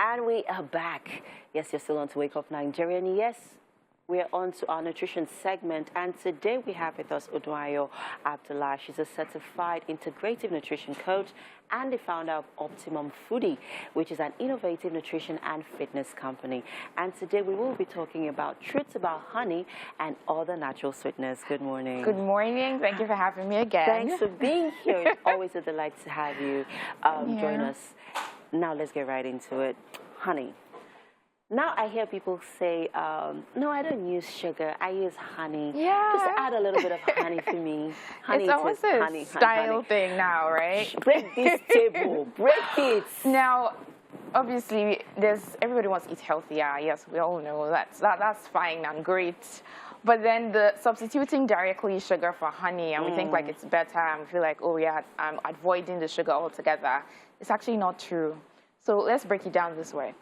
And we are back. Yes, you're still on to Wake Up Nigeria. And yes, we're on to our nutrition segment. And today we have with us Odunayo Abdulai. She's a certified integrative nutrition coach and the founder of Optimum Foodie, which is an innovative nutrition and fitness company. And today we will be talking about truths about honey and other natural sweeteners. Good morning. Good morning. Thank you for having me again. Thanks for being here. It's always a delight to have you join us. Now let's get right into it. Honey. Now I hear people say, no, I don't use sugar. I use honey. Yeah. Just add a little bit of honey for me. Honey, it's almost a style thing now, right? Break this table. Break it. Now, obviously, everybody wants to eat healthier. Yes, we all know that's fine and great. But then the substituting directly sugar for honey, and we think like it's better, and we feel like, oh yeah, I'm avoiding the sugar altogether. It's actually not true. So let's break it down this way.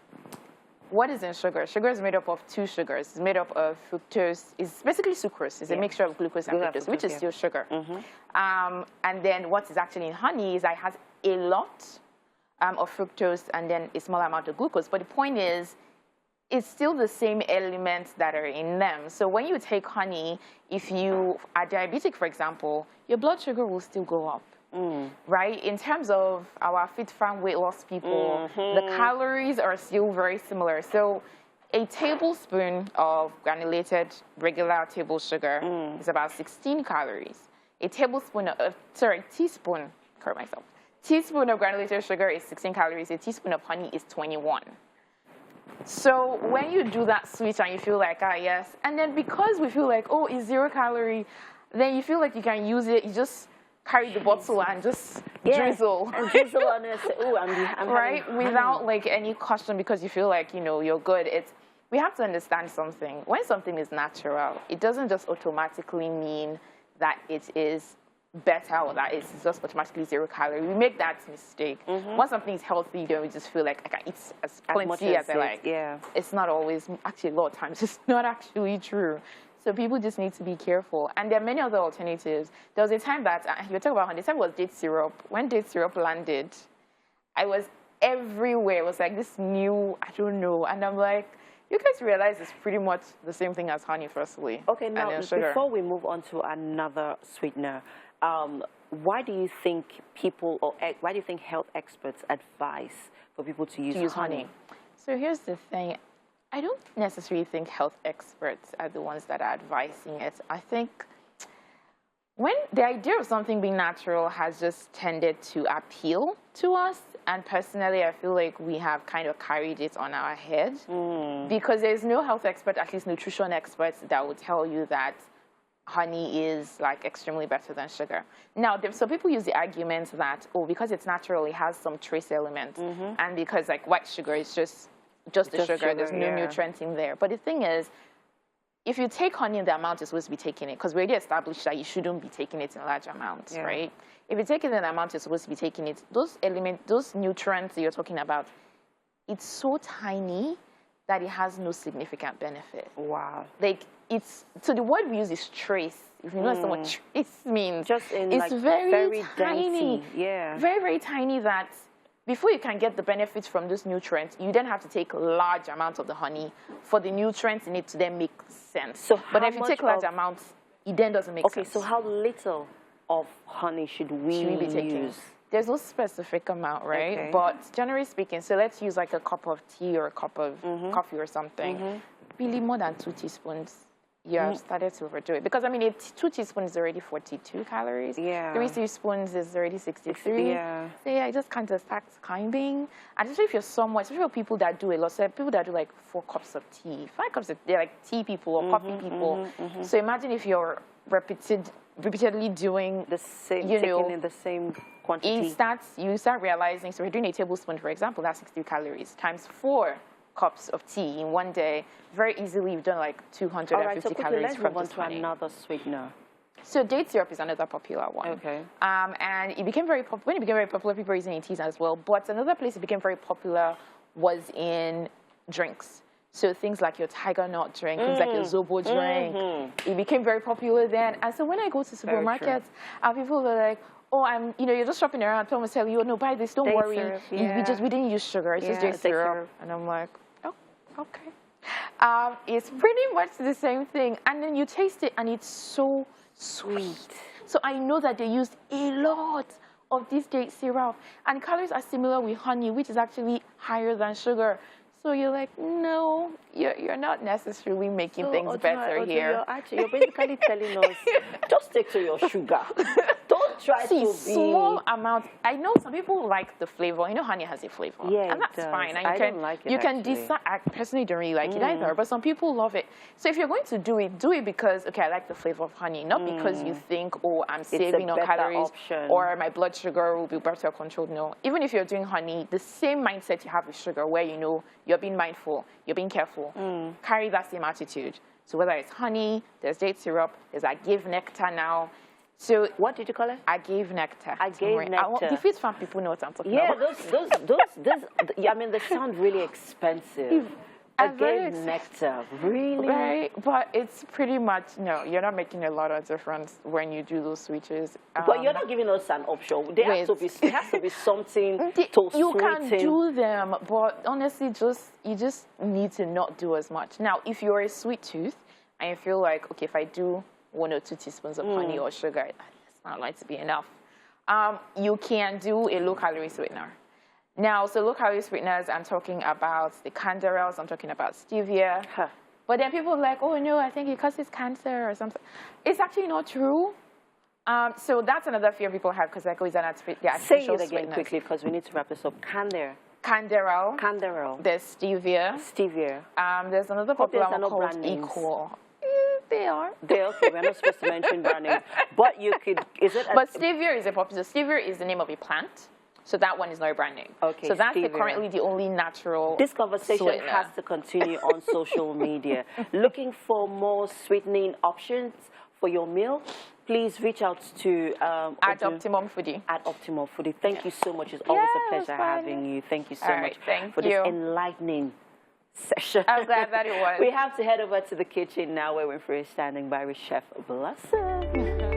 What is in sugar? Sugar is made up of two sugars. It's made up of fructose. It's basically sucrose. It's a mixture of glucose and fructose, which is still sugar. And then what is actually in honey is that it has a lot of fructose and then a small amount of glucose. But the point is, it's still the same elements that are in them. So when you take honey, if you are diabetic, for example, your blood sugar will still go up. Right? In terms of our fit, firm, weight loss people, the calories are still very similar. So a tablespoon of granulated regular table sugar is about 16 calories. A tablespoon of, teaspoon, correct myself. Teaspoon of granulated sugar is 16 calories. A teaspoon of honey is 21. So when you do that switch and you feel like, ah, yes, and then because we feel like, oh, it's 0 calorie, then you feel like you can use it, you just carry the bottle and just drizzle. And drizzle on it. Oh, I'm right? Without like any caution because you feel like, you know, you're good. We have to understand something. When something is natural, it doesn't just automatically mean that it is better or that it's just automatically 0 calorie. We make that mistake. When something is healthy, then we just feel like I can eat as plenty as I like. Yeah. It's not always, actually a lot of times, it's not actually true. So people just need to be careful. And there are many other alternatives. There was a time that, you were talking about honey, the time was date syrup. When date syrup landed, I was everywhere. It was like this new, I don't know. And I'm like, you guys realize it's pretty much the same thing as honey, firstly. Okay, now before we move on to another sweetener, why do you think why do you think health experts advise for people to use honey? So here's the thing. I don't necessarily think health experts are the ones that are advising it. I think when the idea of something being natural has just tended to appeal to us, and personally, I feel like we have kind of carried it on our head because there's no health expert, at least nutrition experts, that will tell you that honey is like extremely better than sugar. Now, some people use the argument that, oh, because it's natural, it has some trace elements, and because like white sugar is just the sugar, there's no nutrients in there. But the thing is, if you take honey in the amount you're supposed to be taking it, because we already established that you shouldn't be taking it in large amounts, right? If you take it in the amount you're supposed to be taking it, those elements, those nutrients that you're talking about, it's so tiny that it has no significant benefit. Wow. Like so the word we use is trace. If you know what trace means, just in it's like very tiny. Dainty. Very, very tiny that before you can get the benefits from those nutrients, you then have to take large amounts of the honey for the nutrients in it to then make sense. So but if you take large amounts, it then doesn't make sense. Okay, so how little of honey should we be taking? There's no specific amount, right? Okay. But generally speaking, so let's use like a cup of tea or a cup of coffee or something. Really more than 2 teaspoons. I've started to overdo it. Because, I mean, 2 teaspoons is already 42 calories. Yeah. 3 teaspoons is already 63. Yeah. So, yeah, I just kind of start climbing. And especially if you're especially for people that do a lot, so people that do like 4 cups of tea, 5 cups of, they're like tea people or coffee people. So imagine if you're repeatedly doing the same, taking in the same quantity. You start realizing, so we're doing a tablespoon, for example, that's 60 calories, times 4 cups of tea in one day. Very easily, you've done like 250 calories. Let's move on to another sweetener. So date syrup is another popular one. Okay. And it became very popular. When it became very popular, people were using it in teas as well. But another place it became very popular was in drinks. So things like your tiger nut drink, things like your zobo drink. It became very popular then. And so when I go to supermarkets, people are like, oh, you're just shopping around, someone's telling you, oh, no, buy this, don't Date worry. syrup, We yeah. didn't use sugar, it's just Yeah, date date syrup. syrup. And I'm like, oh, okay. It's pretty much the same thing. And then you taste it and it's so sweet. So I know that they used a lot of this date syrup. And calories are similar with honey, which is actually higher than sugar. So you're like, no, you're not necessarily making things better here. You're basically telling us, just stick to your sugar. Don't try to be... small amount. I know some people like the flavor. You know, honey has a flavor. Yeah, and that's fine. And I don't like it, you can actually. decide. I personally don't really like it either, but some people love it. So if you're going to do it because, okay, I like the flavor of honey, not because you think, oh, I'm saving on calories option. or my blood sugar will be better controlled. No. Even if you're doing honey, the same mindset you have with sugar, where you know you're being mindful, you're being careful, carry that same attitude. So whether it's honey, there's date syrup, there's agave nectar now. So what did you call it? Agave nectar. Agave nectar. The Fit Farm people know what I'm talking yeah, about. those. I mean, they sound really expensive. Agave nectar, really? Right, but it's pretty much, no, you're not making a lot of difference when you do those switches. But you're not giving us an option. There has to be something to You sweeten. can do them, but honestly, you just need to not do as much. Now, if you're a sweet tooth and you feel like, okay, if I do 1 or 2 teaspoons of honey or sugar, it's not likely to be enough. You can do a low-calorie sweetener. Now, so low-calorie sweeteners, I'm talking about the canderels, I'm talking about stevia. But then people are like, oh, no, I think it causes cancer or something. It's actually not true. So that's another fear people have because like, oh, is that artificial Say it again sweeteners. quickly because we need to wrap this up. Canderel. Canderel. There's stevia. Stevia. There's another popular one called Equal. They are. They're okay. We're not supposed to mention brand names. But you could, But stevia is a popular, stevia is the name of a plant. So that one is not a brand name. Okay, so that's stevia. Currently the only natural This conversation sweetener. has to continue on social media. Looking for more sweetening options for your meal? Please reach out to at Optimum Foodie. At Optimum Foodie. Thank you so much. It's always a pleasure having you. Thank you so much for this enlightening session. I'm glad that it was. We have to head over to the kitchen now where we're standing by with Chef Blossom.